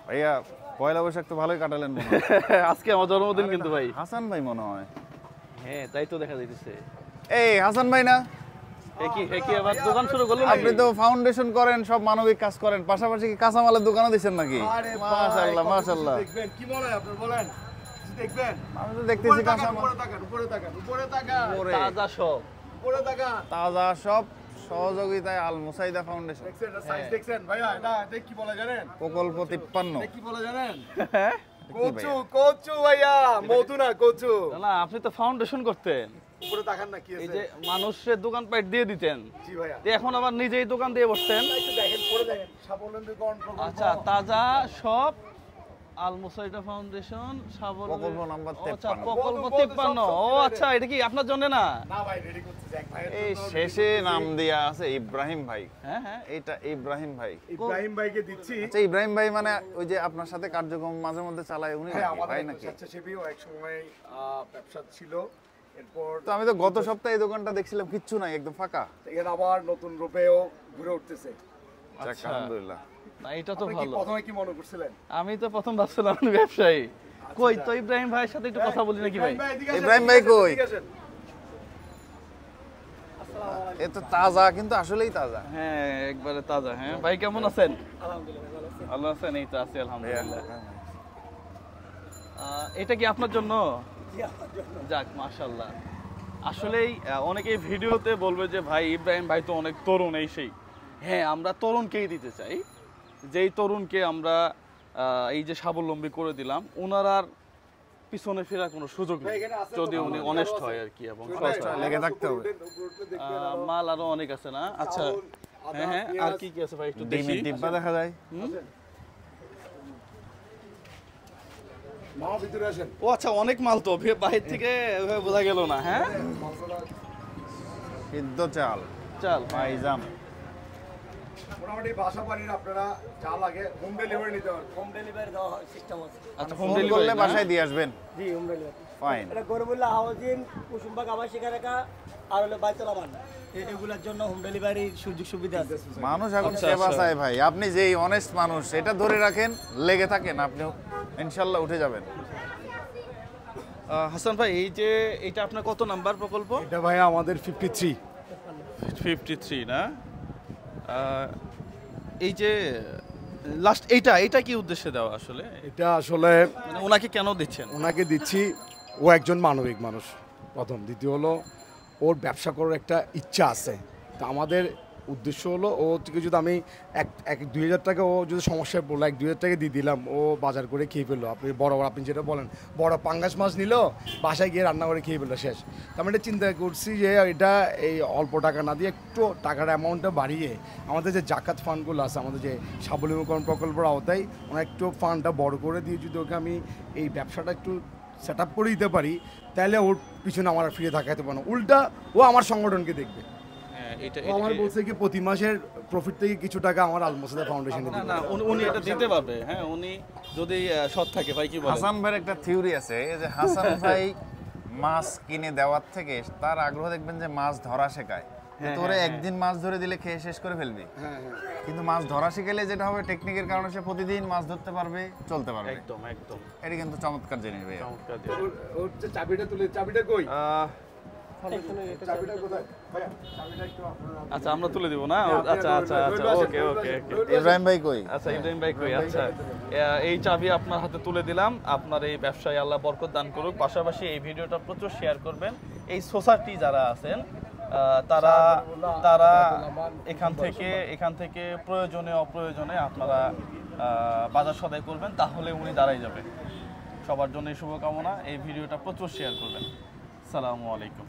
ভাইয়া পয়লা বৈশাখ তো ভালোই কাটালেন মনে হয়। আজকে আমার জন্মদিন কিন্তু ভাই। হাসান ভাই মনে হয়। হ্যাঁ তাই তো দেখা যাইতেছে। এই হাসান ভাই না? কি আবার দোকান শুরু করলো নাকি? আপনি তো ফাউন্ডেশন করেন, সব মানবিক কাজ করেন, পাশাপাশি কি কাঁচামালের দোকানও দিচ্ছেন নাকি? মাশাআল্লাহ মাশাআল্লাহ। দেখবেন কি মনে হয় আপনার বলেন? দেখবেন আমি তো দেখতেছি কাঁচামাল উপরে তাকান উপরে তাকান উপরে তাকান তাজা সব। উপরে তাকান তাজা সব সহযোগিতায় আল মুসাইদা ফাউন্ডেশন দেখছেন সাইজ দেখছেন ভাইয়া এটা কি বলে জানেন? প্রকল্প 53। কি বলে জানেন? হ্যাঁ? কচু ভাইয়া মধু না কচু। না আপনি তো ফাউন্ডেশন করতেন। উপরে তাকান না কি এই আছে? যে মানুষের দোকান পাইট দিয়ে দিতেন। জি ভাইয়া। তো এখন আবার নিজেই দোকান দিয়ে বসছেন। একটু দেখেন পরে দেখেন স্বাবলম্বী কোন প্রকল্প। আচ্ছা তাজা সব আল মুসাইদা ফাউন্ডেশন প্রকল্প নাম্বার 53। প্রকল্প 53। ও আচ্ছা এটা কি আপনার জন্য না? না ভাই রেডি করতেছি এক ভাই। এই শেষে নাম দেয়া আছে ইব্রাহিম ভাই। হ্যাঁ এটা ইব্রাহিম ভাই। ইব্রাহিম ভাইকে দিচ্ছি। আচ্ছা ইব্রাহিম ভাই মানে ওই যে আপনার সাথে কার্যক্রম মাঝে মধ্যে চালায় উনি হ্যাঁ নাকি? আমাদের ভাই নাকি? স্বেচ্ছাসেবীও এক সময় ব্যবসা ছিল। এরপর তো আমি তো গত সপ্তাহে এই দোকানটা দেখছিলাম, কিচ্ছু নাই, একদম ফাঁকা। এখানে আবার নতুন রূপেও ঘুরে উঠতেছে। যাক আলহামদুলিল্লাহ। না এটা তো আপনি কি ভালো। প্রথমে কি মনে করছিলেন? আমি তো প্রথম ভাবছিলাম আপনি ব্যবসায়ী। কই তো ইব্রাহিম ভাইয়ের সাথে একটু কথা বলি নাকি ভাই? ইব্রাহিম ভাই কই? এ তো তাজা, কিন্তু আসলেই তাজা। হ্যাঁ একবারে তাজা। হ্যাঁ ভাই কেমন আছেন? ভালো আছেন? এই তো আছি আলহামদুলিল্লাহ। এটা কি আপনার জন্য? যাক মাশাআল্লাহ। আসলেই অনেকেই ভিডিওতে বলবে যে ভাই ইব্রাহিম ভাই তো অনেক তরুণ এই সেই। হ্যাঁ আমরা তরুণকেই দিতে চাই, যেই তরুণকে আমরা এই যে স্বাবলম্বী করে দিলাম, ওনার আর পিছনে ফেরার কোনো সুযোগ নেই যদি উনি অনেস্ট হয় আর কি, এবং লেগে থাকতে হবে। মাল আরো অনেক আছে না? আচ্ছা হ্যাঁ হ্যাঁ আর কি কি আছে ভাই একটু দেখি। ডিমের ডিব্বা দেখা যায়। মামা ভিতরে আসেন। ও আচ্ছা অনেক মাল তো বাইরে থেকে ওইভাবে বোঝা গেল না। হ্যাঁ সিদ্ধ চাল, চাল পাইজাম। মোটামুটি বাসা বাড়ির আপনারা যা লাগে হোম ডেলিভারি নিতে পারবেন। হোম ডেলিভারি দেওয়া সিস্টেম আছে। আচ্ছা ফোন হোম করলে ডেলিভারি বাসায় দিয়ে আসবেন। জি হোম ডেলিভারি। ফাইন। এটা গরবুল্লাহ হাউজিন, কুসুমবাগ আবাস শিকারেখা আর হলো বাইতলা বান, এগুলোর জন্য হোম ডেলিভারির সুযোগ সুবিধা আছে। মানুষ এখন আচ্ছা, সেবা আচ্ছা। চায় ভাই। আপনি যেই অনেস্ট মানুষ, এটা ধরে রাখেন, লেগে থাকেন, আপনি ইনশাল্লাহ উঠে যাবেন। হাসান ভাই এই যে এটা আপনার কত নাম্বার প্রকল্প? এটা ভাই আমাদের 53। 53 না? এই যে লাস্ট এইটা কি উদ্দেশ্যে দেওয়া আসলে? এটা আসলে মানে ওনাকে কেন দিচ্ছেন? ওনাকে দিচ্ছি, ও একজন মানবিক মানুষ প্রথম। দ্বিতীয় হলো ওর ব্যবসা করার একটা ইচ্ছা আছে। তো আমাদের উদ্দেশ্য হলো ও থেকে যদি আমি এক 2,000 টাকা, ও যদি সমস্যায় পড়লো 1-2,000 টাকা দিয়ে দিলাম, ও বাজার করে খেয়ে ফেললো। আপনি যেটা বলেন বড় পাঙ্গাস মাছ নিল, বাসায় গিয়ে রান্না করে খেয়ে ফেললো, শেষ। তো আমি এটা চিন্তা করছি যে এটা এই অল্প টাকা না দিয়ে একটু টাকার অ্যামাউন্টটা বাড়িয়ে আমাদের যে জাকাত ফান্ডগুলো আছে, আমাদের যে স্বাবলম্বীকরণ প্রকল্পের আওতায় ওনার একটু ফান্ডটা বড় করে দিয়ে যদি ওকে আমি এই ব্যবসাটা একটু সেট আপ করে দিতে পারি, তাহলে ওর পিছনে আমার আর ফিরে থাকাতে পারবো না। উল্টা ও আমার সংগঠনকে দেখবে। ও আমার বলছে কি প্রতি মাসের প্রফিট থেকে কিছু টাকা আমার আল মুসাইদা ফাউন্ডেশনে না দিবে। না উনি এটা দিতে পারবে। হ্যাঁ উনি যদি সৎ থাকে ভাই কি বলেন? হাসান ভাইয়ের একটা থিওরি আছে, এই যে হাসান ভাই মাছ কিনে দেওয়ার থেকে তার আগ্রহ দেখবেন যে মাছ ধরা শেখায়। তোরে একদিন মাছ ধরে দিলে খেয়ে শেষ করে ফেলবি, কিন্তু মাছ ধরা শিখাইলে যেটা হবে, টেকনিকের কারণে সে প্রতিদিন মাছ ধরতে পারবে, চলতে পারবে। একদম একদম এটা কিন্তু চমৎকার জিনিস ভাই। চমৎকার। ওর যে চাবিটা তুলে, চাবিটা কই? আহ, চাবিটা কোথায়? ভাইয়া চাবিটা একটু আপনারা। আচ্ছা আমরা তুলে দিব না? আচ্ছা আচ্ছা আচ্ছা ওকে ওকে ওকে। ইব্রাহিম ভাই কই? আচ্ছা ইব্রাহিম ভাই কই? আচ্ছা এই চাবি আপনার হাতে তুলে দিলাম। আপনার এই ব্যবসায় আল্লাহ বরকত দান করুক। পাশাপাশি এই ভিডিওটা প্রচুর শেয়ার করবেন। এই সোসাইটি যারা আছেন তারা তারা এখান থেকে প্রয়োজনে অপ্রয়োজনে আপনারা বাজার সদাই করবেন, তাহলে উনি দাঁড়াই যাবে। সবার জন্য শুভকামনা। এই ভিডিওটা প্রচুর শেয়ার করবেন। আসসালামু আলাইকুম।